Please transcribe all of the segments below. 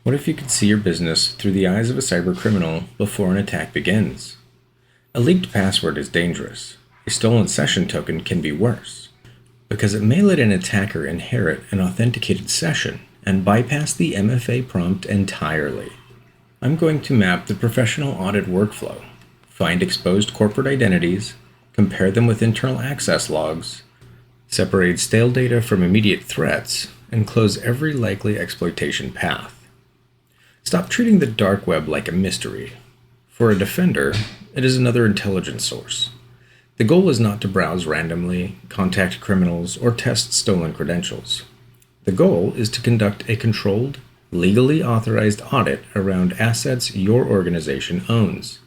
What if you could see your business through the eyes of a cybercriminal before an attack begins? A leaked password is dangerous. A stolen session token can be worse, because it may let an attacker inherit an authenticated session and bypass the MFA prompt entirely. I'm going to map the professional audit workflow, find exposed corporate identities, compare them with internal access logs, separate stale data from immediate threats, and close every likely exploitation path. Stop treating the dark web like a mystery. For a defender, it is another intelligence source. The goal is not to browse randomly, contact criminals, or test stolen credentials. The goal is to conduct a controlled, legally authorized audit around assets your organization owns.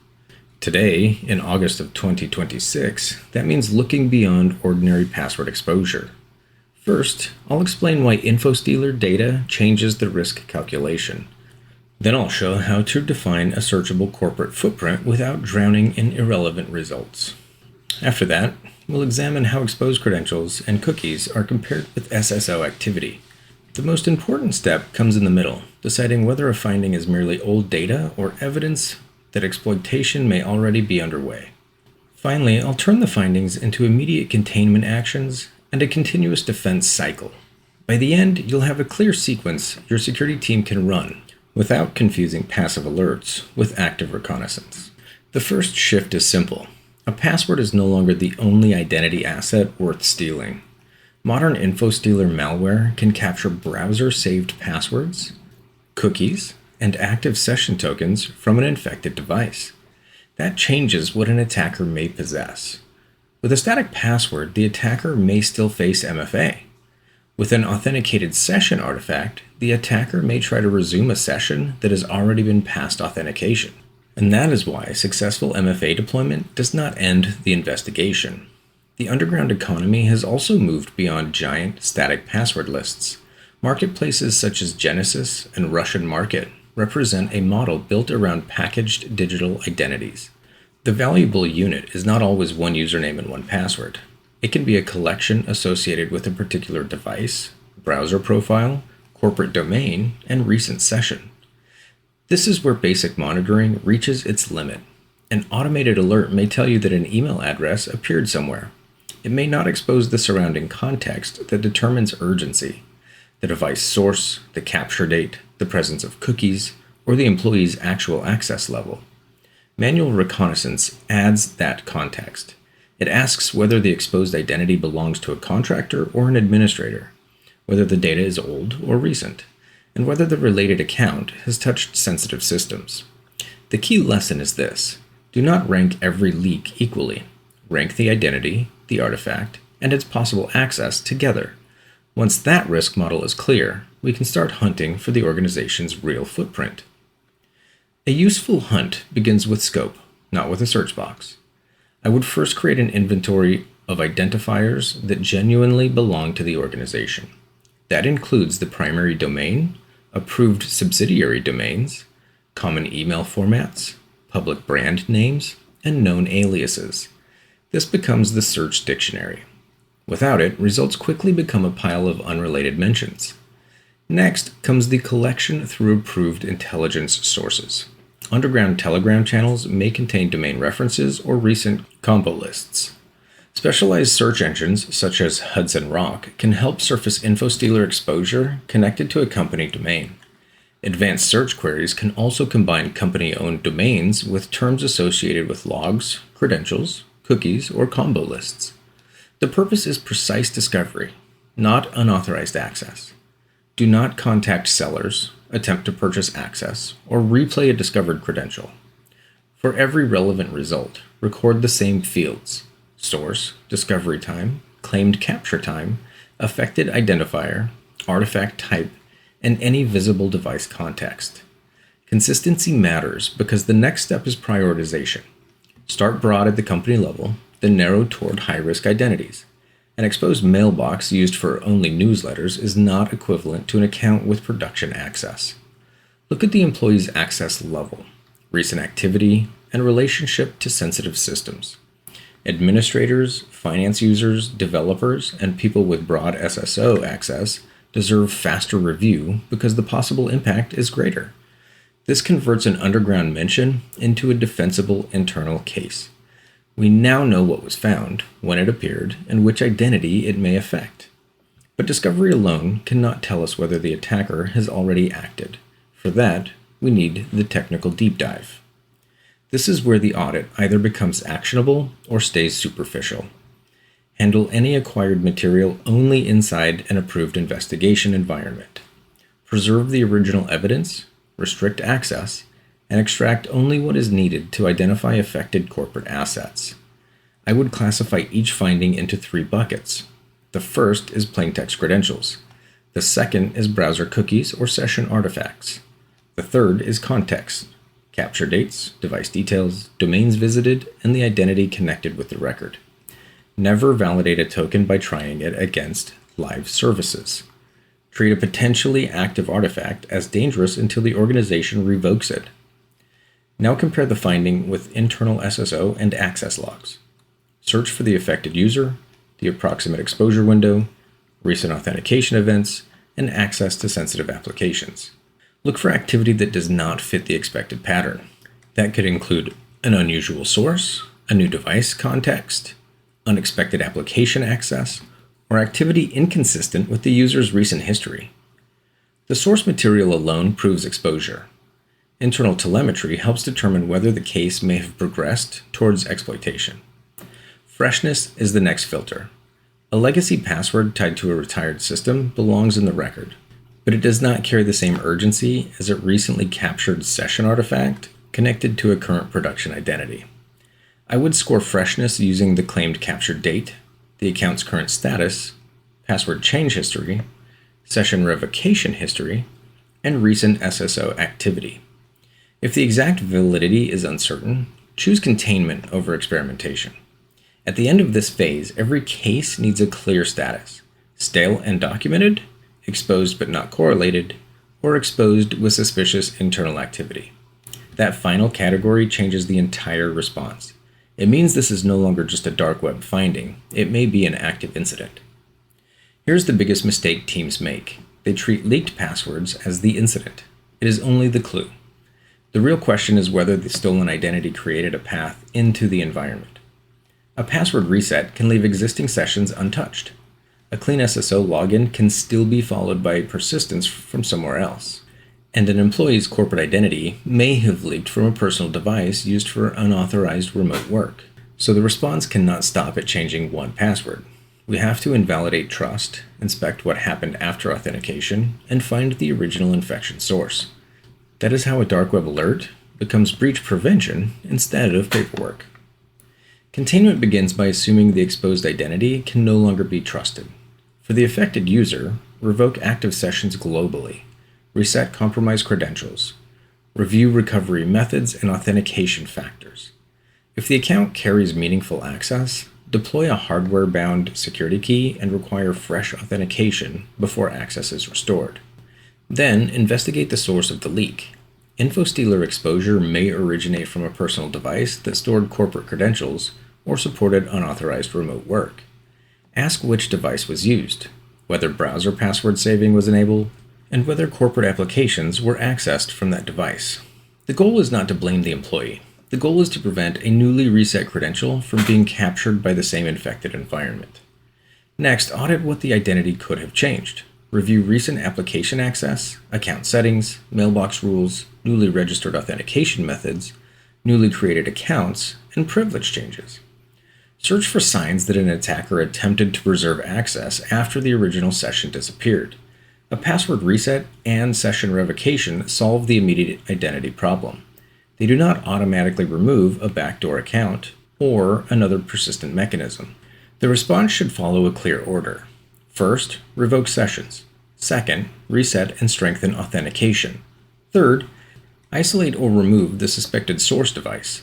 Today, in August of 2026, that means looking beyond ordinary password exposure. First, I'll explain why InfoStealer data changes the risk calculation. Then I'll show how to define a searchable corporate footprint without drowning in irrelevant results. After that, we'll examine how exposed credentials and cookies are compared with SSO activity. The most important step comes in the middle, deciding whether a finding is merely old data or evidence that exploitation may already be underway. Finally, I'll turn the findings into immediate containment actions and a continuous defense cycle. By the end, you'll have a clear sequence your security team can run without confusing passive alerts with active reconnaissance. The first shift is simple. A password is no longer the only identity asset worth stealing. Modern InfoStealer malware can capture browser-saved passwords, cookies, and active session tokens from an infected device. That changes what an attacker may possess. With a static password, the attacker may still face MFA. With an authenticated session artifact, the attacker may try to resume a session that has already been past authentication. And that is why successful MFA deployment does not end the investigation. The underground economy has also moved beyond giant static password lists. Marketplaces such as Genesis and Russian Market represent a model built around packaged digital identities. The valuable unit is not always one username and one password. It can be a collection associated with a particular device, browser profile, corporate domain, and recent session. This is where basic monitoring reaches its limit. An automated alert may tell you that an email address appeared somewhere. It may not expose the surrounding context that determines urgency: the device source, the capture date, the presence of cookies, or the employee's actual access level. Manual reconnaissance adds that context. It asks whether the exposed identity belongs to a contractor or an administrator, whether the data is old or recent, and whether the related account has touched sensitive systems. The key lesson is this: do not rank every leak equally. Rank the identity, the artifact, and its possible access together. Once that risk model is clear, we can start hunting for the organization's real footprint. A useful hunt begins with scope, not with a search box. I would first create an inventory of identifiers that genuinely belong to the organization. That includes the primary domain, approved subsidiary domains, common email formats, public brand names, and known aliases. This becomes the search dictionary. Without it, results quickly become a pile of unrelated mentions. Next comes the collection through approved intelligence sources. Underground Telegram channels may contain domain references or recent combo lists. Specialized search engines, such as Hudson Rock, can help surface InfoStealer exposure connected to a company domain. Advanced search queries can also combine company-owned domains with terms associated with logs, credentials, cookies, or combo lists. The purpose is precise discovery, not unauthorized access. Do not contact sellers, attempt to purchase access, or replay a discovered credential. For every relevant result, record the same fields: source, discovery time, claimed capture time, affected identifier, artifact type, and any visible device context. Consistency matters because the next step is prioritization. Start broad at the company level, then narrow toward high-risk identities. An exposed mailbox used for only newsletters is not equivalent to an account with production access. Look at the employee's access level, recent activity, and relationship to sensitive systems. Administrators, finance users, developers, and people with broad SSO access deserve faster review because the possible impact is greater. This converts an underground mention into a defensible internal case. We now know what was found, when it appeared, and which identity it may affect. But discovery alone cannot tell us whether the attacker has already acted. For that, we need the technical deep dive. This is where the audit either becomes actionable or stays superficial. Handle any acquired material only inside an approved investigation environment. Preserve the original evidence, restrict access, and extract only what is needed to identify affected corporate assets. I would classify each finding into 3 buckets. The first is plaintext credentials. The second is browser cookies or session artifacts. The third is context, capture dates, device details, domains visited, and the identity connected with the record. Never validate a token by trying it against live services. Treat a potentially active artifact as dangerous until the organization revokes it. Now compare the finding with internal SSO and access logs. Search for the affected user, the approximate exposure window, recent authentication events, and access to sensitive applications. Look for activity that does not fit the expected pattern. That could include an unusual source, a new device context, unexpected application access, or activity inconsistent with the user's recent history. The source material alone proves exposure. Internal telemetry helps determine whether the case may have progressed towards exploitation. Freshness is the next filter. A legacy password tied to a retired system belongs in the record, but it does not carry the same urgency as a recently captured session artifact connected to a current production identity. I would score freshness using the claimed captured date, the account's current status, password change history, session revocation history, and recent SSO activity. If the exact validity is uncertain, choose containment over experimentation. At the end of this phase, every case needs a clear status: stale and documented, exposed but not correlated, or exposed with suspicious internal activity. That final category changes the entire response. It means this is no longer just a dark web finding, it may be an active incident. Here's the biggest mistake teams make. They treat leaked passwords as the incident. It is only the clue. The real question is whether the stolen identity created a path into the environment. A password reset can leave existing sessions untouched. A clean SSO login can still be followed by persistence from somewhere else. And an employee's corporate identity may have leaked from a personal device used for unauthorized remote work. So the response cannot stop at changing one password. We have to invalidate trust, inspect what happened after authentication, and find the original infection source. That is how a dark web alert becomes breach prevention instead of paperwork. Containment begins by assuming the exposed identity can no longer be trusted. For the affected user, revoke active sessions globally, reset compromised credentials, review recovery methods and authentication factors. If the account carries meaningful access, deploy a hardware-bound security key and require fresh authentication before access is restored. Then, investigate the source of the leak. InfoStealer exposure may originate from a personal device that stored corporate credentials or supported unauthorized remote work. Ask which device was used, whether browser password saving was enabled, and whether corporate applications were accessed from that device. The goal is not to blame the employee. The goal is to prevent a newly reset credential from being captured by the same infected environment. Next, audit what the identity could have changed. Review recent application access, account settings, mailbox rules, newly registered authentication methods, newly created accounts, and privilege changes. Search for signs that an attacker attempted to preserve access after the original session disappeared. A password reset and session revocation solve the immediate identity problem. They do not automatically remove a backdoor account or another persistent mechanism. The response should follow a clear order. First, revoke sessions. Second, reset and strengthen authentication. Third, isolate or remove the suspected source device.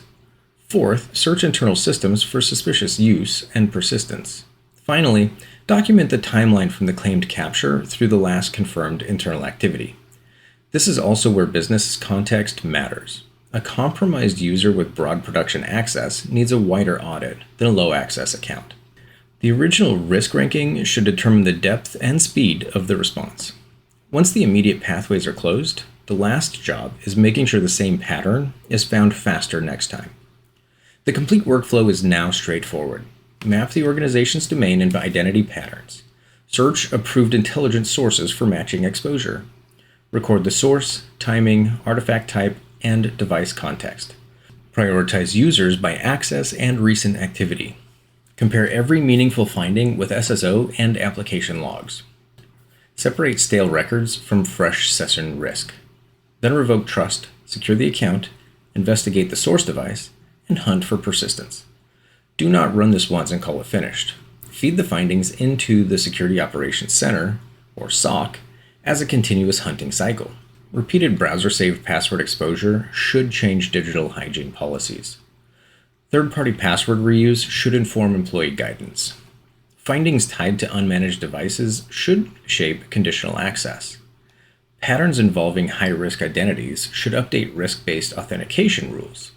Fourth, search internal systems for suspicious use and persistence. Finally, document the timeline from the claimed capture through the last confirmed internal activity. This is also where business context matters. A compromised user with broad production access needs a wider audit than a low access account. The original risk ranking should determine the depth and speed of the response. Once the immediate pathways are closed, the last job is making sure the same pattern is found faster next time. The complete workflow is now straightforward. Map the organization's domain and identity patterns. Search approved intelligence sources for matching exposure. Record the source, timing, artifact type, and device context. Prioritize users by access and recent activity. Compare every meaningful finding with SSO and application logs. Separate stale records from fresh session risk. Then revoke trust, secure the account, investigate the source device, and hunt for persistence. Do not run this once and call it finished. Feed the findings into the Security Operations Center, or SOC, as a continuous hunting cycle. Repeated browser-saved password exposure should change digital hygiene policies. Third-party password reuse should inform employee guidance. Findings tied to unmanaged devices should shape conditional access. Patterns involving high-risk identities should update risk-based authentication rules.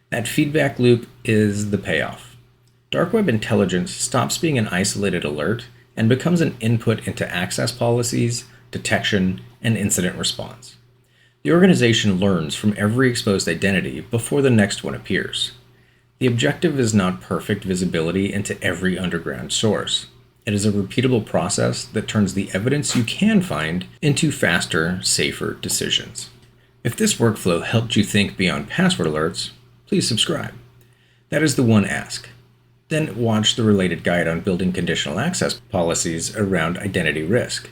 That feedback loop is the payoff. Dark web intelligence stops being an isolated alert and becomes an input into access policies, detection, and incident response. The organization learns from every exposed identity before the next one appears. The objective is not perfect visibility into every underground source. It is a repeatable process that turns the evidence you can find into faster, safer decisions. If this workflow helped you think beyond password alerts, please subscribe. That is the one ask. Then watch the related guide on building conditional access policies around identity risk.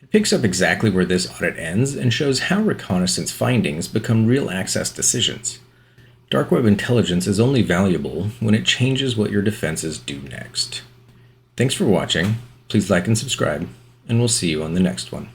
It picks up exactly where this audit ends and shows how reconnaissance findings become real access decisions. Dark web intelligence is only valuable when it changes what your defenses do next. Thanks for watching. Please like and subscribe, and we'll see you on the next one.